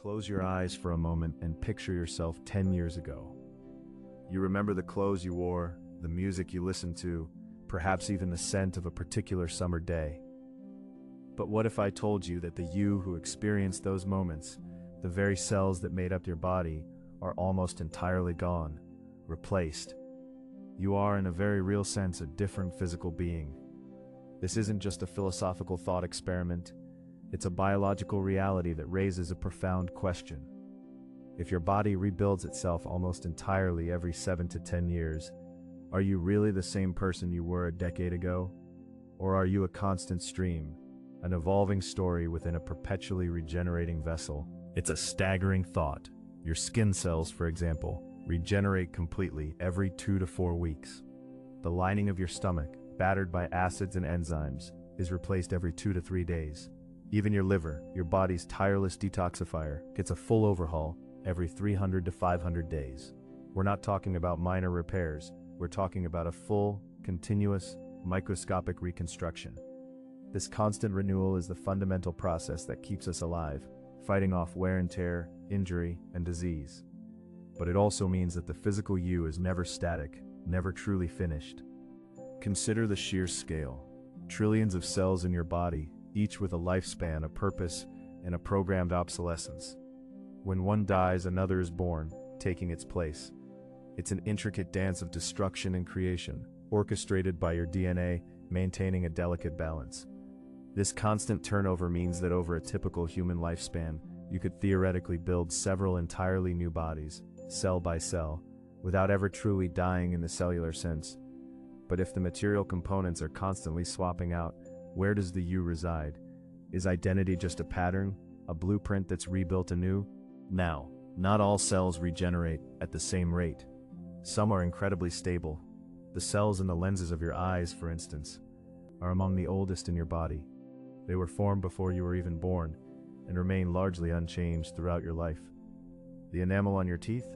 Close your eyes for a moment and picture yourself 10 years ago. You remember the clothes you wore, the music you listened to, perhaps even the scent of a particular summer day. But what if I told you that the you who experienced those moments, the very cells that made up your body, are almost entirely gone, replaced? You are, in a very real sense, a different physical being. This isn't just a philosophical thought experiment. It's a biological reality that raises a profound question. If your body rebuilds itself almost entirely every 7 to 10 years, are you really the same person you were a decade ago? Or are you a constant stream, an evolving story within a perpetually regenerating vessel? It's a staggering thought. Your skin cells, for example, regenerate completely every 2 to 4 weeks. The lining of your stomach, battered by acids and enzymes, is replaced every 2 to 3 days. Even your liver, your body's tireless detoxifier, gets a full overhaul every 300 to 500 days. We're not talking about minor repairs, we're talking about a full, continuous, microscopic reconstruction. This constant renewal is the fundamental process that keeps us alive, fighting off wear and tear, injury, and disease. But it also means that the physical you is never static, never truly finished. Consider the sheer scale. Trillions of cells in your body, each with a lifespan, a purpose, and a programmed obsolescence. When one dies, another is born, taking its place. It's an intricate dance of destruction and creation, orchestrated by your DNA, maintaining a delicate balance. This constant turnover means that over a typical human lifespan, you could theoretically build several entirely new bodies, cell by cell, without ever truly dying in the cellular sense. But if the material components are constantly swapping out, where does the you reside? Is identity just a pattern, a blueprint that's rebuilt anew? Now, not all cells regenerate at the same rate. Some are incredibly stable. The cells in the lenses of your eyes, for instance, are among the oldest in your body. They were formed before you were even born, and remain largely unchanged throughout your life. The enamel on your teeth?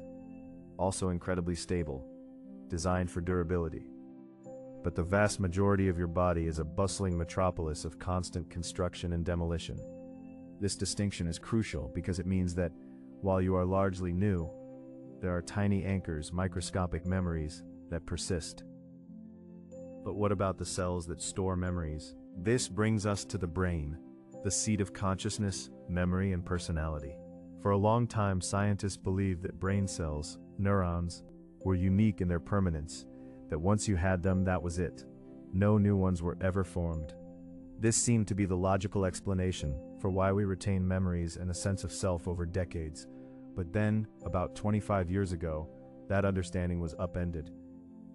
Also incredibly stable, designed for durability. But the vast majority of your body is a bustling metropolis of constant construction and demolition. This distinction is crucial because it means that, while you are largely new, there are tiny anchors, microscopic memories, that persist. But what about the cells that store memories? This brings us to the brain, the seat of consciousness, memory, and personality. For a long time, scientists believed that brain cells, neurons, were unique in their permanence, that once you had them, that was it. No new ones were ever formed. This seemed to be the logical explanation for why we retain memories and a sense of self over decades. But then, about 25 years ago, that understanding was upended.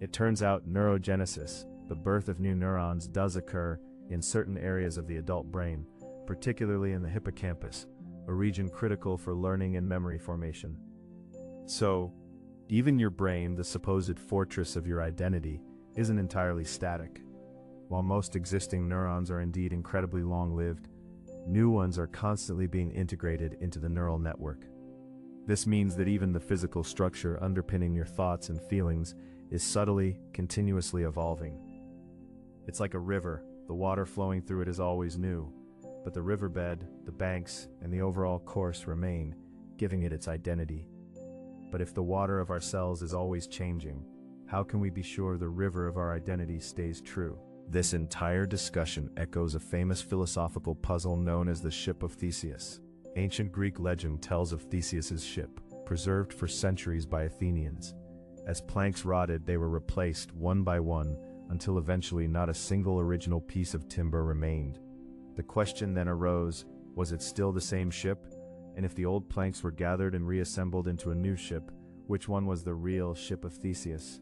It turns out neurogenesis, the birth of new neurons, does occur in certain areas of the adult brain, particularly in the hippocampus, a region critical for learning and memory formation. So, even your brain, the supposed fortress of your identity, isn't entirely static. While most existing neurons are indeed incredibly long-lived, new ones are constantly being integrated into the neural network. This means that even the physical structure underpinning your thoughts and feelings is subtly, continuously evolving. It's like a river. The water flowing through it is always new, but the riverbed, the banks, and the overall course remain, giving it its identity. But if the water of our cells is always changing, how can we be sure the river of our identity stays true? This entire discussion echoes a famous philosophical puzzle known as the ship of Theseus. Ancient Greek legend tells of Theseus's ship, preserved for centuries by Athenians. As planks rotted, they were replaced one by one until eventually not a single original piece of timber remained. The question then arose, was it still the same ship? And if the old planks were gathered and reassembled into a new ship, which one was the real ship of Theseus?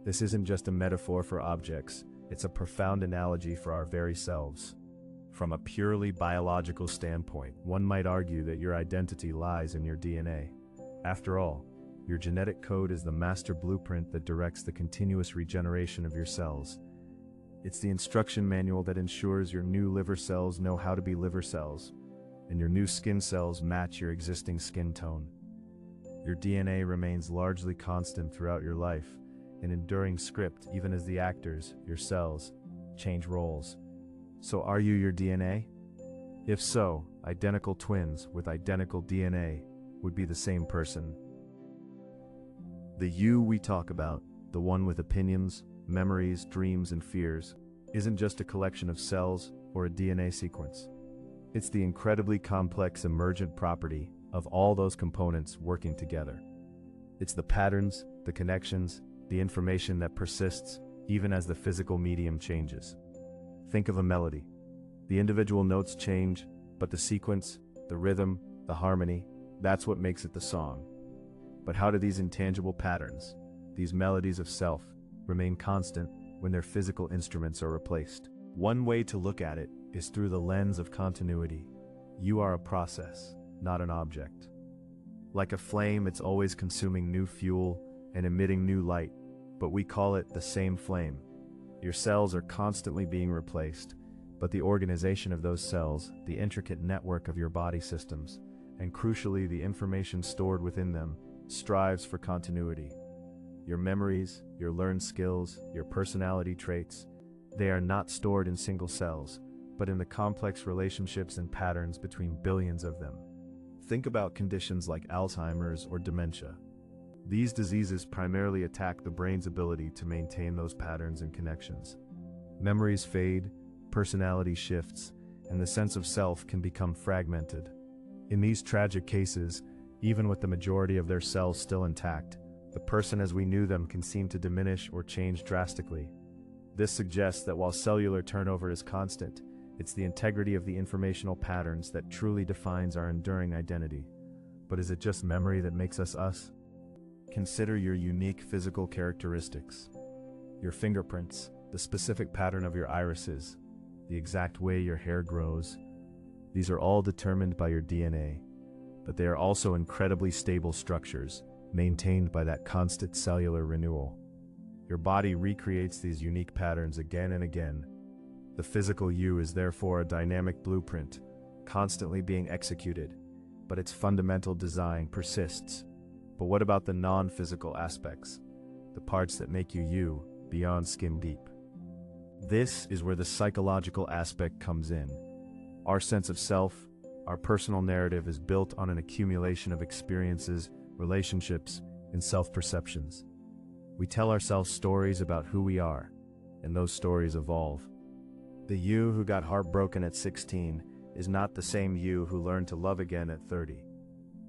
This isn't just a metaphor for objects, it's a profound analogy for our very selves. From a purely biological standpoint, one might argue that your identity lies in your DNA. After all, your genetic code is the master blueprint that directs the continuous regeneration of your cells. It's the instruction manual that ensures your new liver cells know how to be liver cells, and your new skin cells match your existing skin tone. Your DNA remains largely constant throughout your life, an enduring script even as the actors, your cells, change roles. So are you your DNA? If so, Identical twins with identical DNA would be the same person. The you we talk about, the one with opinions, memories, dreams, and fears, isn't just a collection of cells or a DNA sequence. It's the incredibly complex emergent property of all those components working together. It's the patterns, the connections, the information that persists even as the physical medium changes. Think of a melody. The individual notes change, but the sequence, the rhythm, the harmony, that's what makes it the song. But how do these intangible patterns, these melodies of self, remain constant when their physical instruments are replaced? One way to look at it is through the lens of continuity. You are a process, not an object. Like a flame, it's always consuming new fuel and emitting new light, but we call it the same flame. Your cells are constantly being replaced, but the organization of those cells, the intricate network of your body systems, and crucially the information stored within them, strives for continuity. Your memories, your learned skills, your personality traits, they are not stored in single cells, but in the complex relationships and patterns between billions of them. Think about conditions like Alzheimer's or dementia. These diseases primarily attack the brain's ability to maintain those patterns and connections. Memories fade, personality shifts, and the sense of self can become fragmented. In these tragic cases, even with the majority of their cells still intact, the person as we knew them can seem to diminish or change drastically. This suggests that while cellular turnover is constant, it's the integrity of the informational patterns that truly defines our enduring identity. But is it just memory that makes us us? Consider your unique physical characteristics. Your fingerprints, the specific pattern of your irises, the exact way your hair grows. These are all determined by your DNA, but they are also incredibly stable structures, maintained by that constant cellular renewal. Your body recreates these unique patterns again and again. The physical you is therefore a dynamic blueprint, constantly being executed, but its fundamental design persists. But what about the non-physical aspects, the parts that make you, beyond skin deep? This is where the psychological aspect comes in. Our sense of self, our personal narrative is built on an accumulation of experiences, relationships, and self-perceptions. We tell ourselves stories about who we are, and those stories evolve. The you who got heartbroken at 16 is not the same you who learned to love again at 30,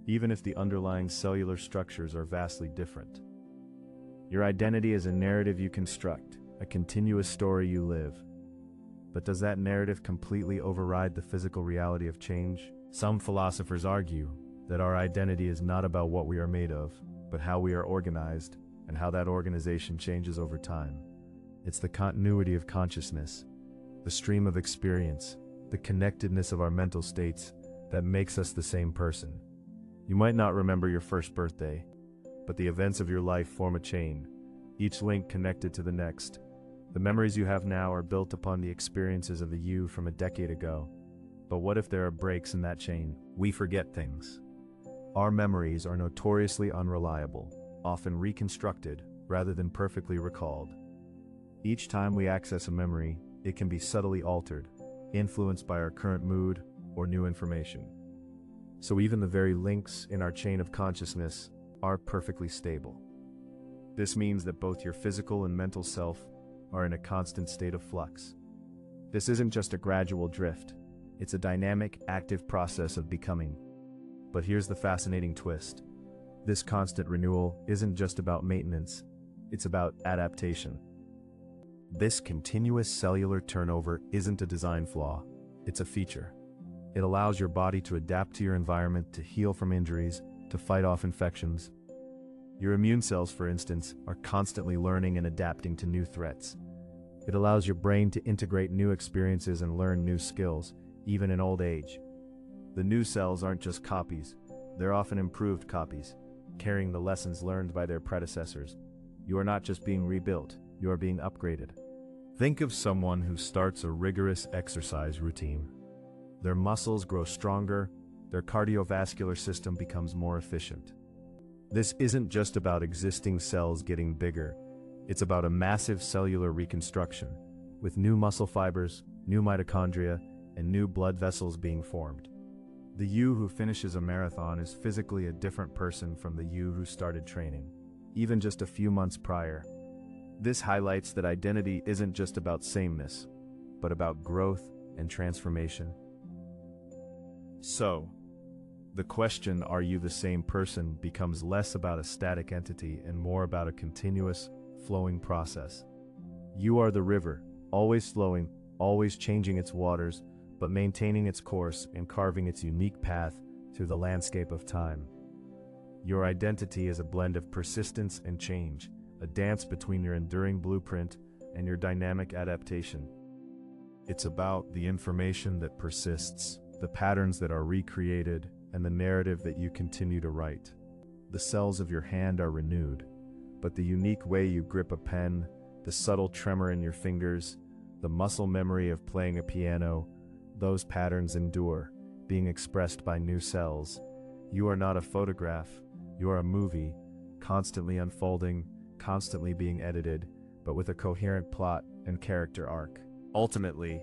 even if the underlying cellular structures are vastly different. Your identity is a narrative you construct, a continuous story you live. But does that narrative completely override the physical reality of change? Some philosophers argue that our identity is not about what we are made of, but how we are organized, and how that organization changes over time. It's the continuity of consciousness, the stream of experience, the connectedness of our mental states that makes us the same person. You might not remember your first birthday, but the events of your life form a chain, each link connected to the next. The memories you have now are built upon the experiences of the you from a decade ago. But what if there are breaks in that chain? We forget things. Our memories are notoriously unreliable, often reconstructed rather than perfectly recalled. Each time we access a memory, it can be subtly altered, influenced by our current mood or new information. So even the very links in our chain of consciousness aren't perfectly stable. This means that both your physical and mental self are in a constant state of flux. This isn't just a gradual drift, it's a dynamic, active process of becoming. But here's the fascinating twist. This constant renewal isn't just about maintenance, it's about adaptation. This continuous cellular turnover isn't a design flaw, it's a feature. It allows your body to adapt to your environment, to heal from injuries, to fight off infections. Your immune cells, for instance, are constantly learning and adapting to new threats. It allows your brain to integrate new experiences and learn new skills, even in old age. The new cells aren't just copies, they're often improved copies, carrying the lessons learned by their predecessors. You are not just being rebuilt, you are being upgraded. Think of someone who starts a rigorous exercise routine. Their muscles grow stronger, their cardiovascular system becomes more efficient. This isn't just about existing cells getting bigger, it's about a massive cellular reconstruction, with new muscle fibers, new mitochondria, and new blood vessels being formed. The you who finishes a marathon is physically a different person from the you who started training, even just a few months prior. This highlights that identity isn't just about sameness, but about growth and transformation. So, the question, are you the same person, becomes less about a static entity and more about a continuous, flowing process. You are the river, always flowing, always changing its waters, but maintaining its course and carving its unique path through the landscape of time. Your identity is a blend of persistence and change, a dance between your enduring blueprint and your dynamic adaptation. It's about the information that persists, the patterns that are recreated, and the narrative that you continue to write. The cells of your hand are renewed, but the unique way you grip a pen, the subtle tremor in your fingers, the muscle memory of playing a piano, those patterns endure, being expressed by new cells. You are not a photograph, you are a movie, constantly unfolding, constantly being edited, but with a coherent plot and character arc. Ultimately,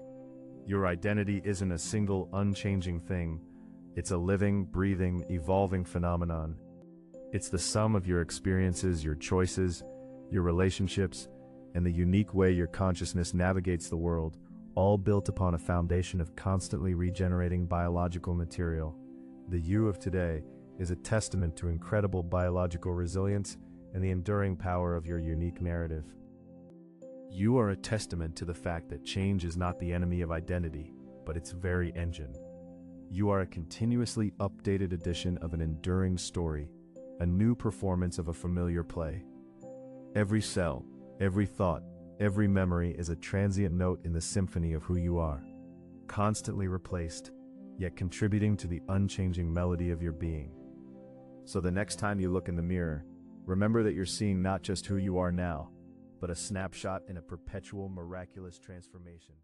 your identity isn't a single unchanging thing, it's a living, breathing, evolving phenomenon. It's the sum of your experiences, your choices, your relationships, and the unique way your consciousness navigates the world, all built upon a foundation of constantly regenerating biological material. The you of today is a testament to incredible biological resilience and the enduring power of your unique narrative. You are a testament to the fact that change is not the enemy of identity, but its very engine. You are a continuously updated edition of an enduring story, a new performance of a familiar play. Every cell, every thought, every memory is a transient note in the symphony of who you are, constantly replaced, yet contributing to the unchanging melody of your being. So the next time you look in the mirror, remember that you're seeing not just who you are now, but a snapshot in a perpetual miraculous transformation.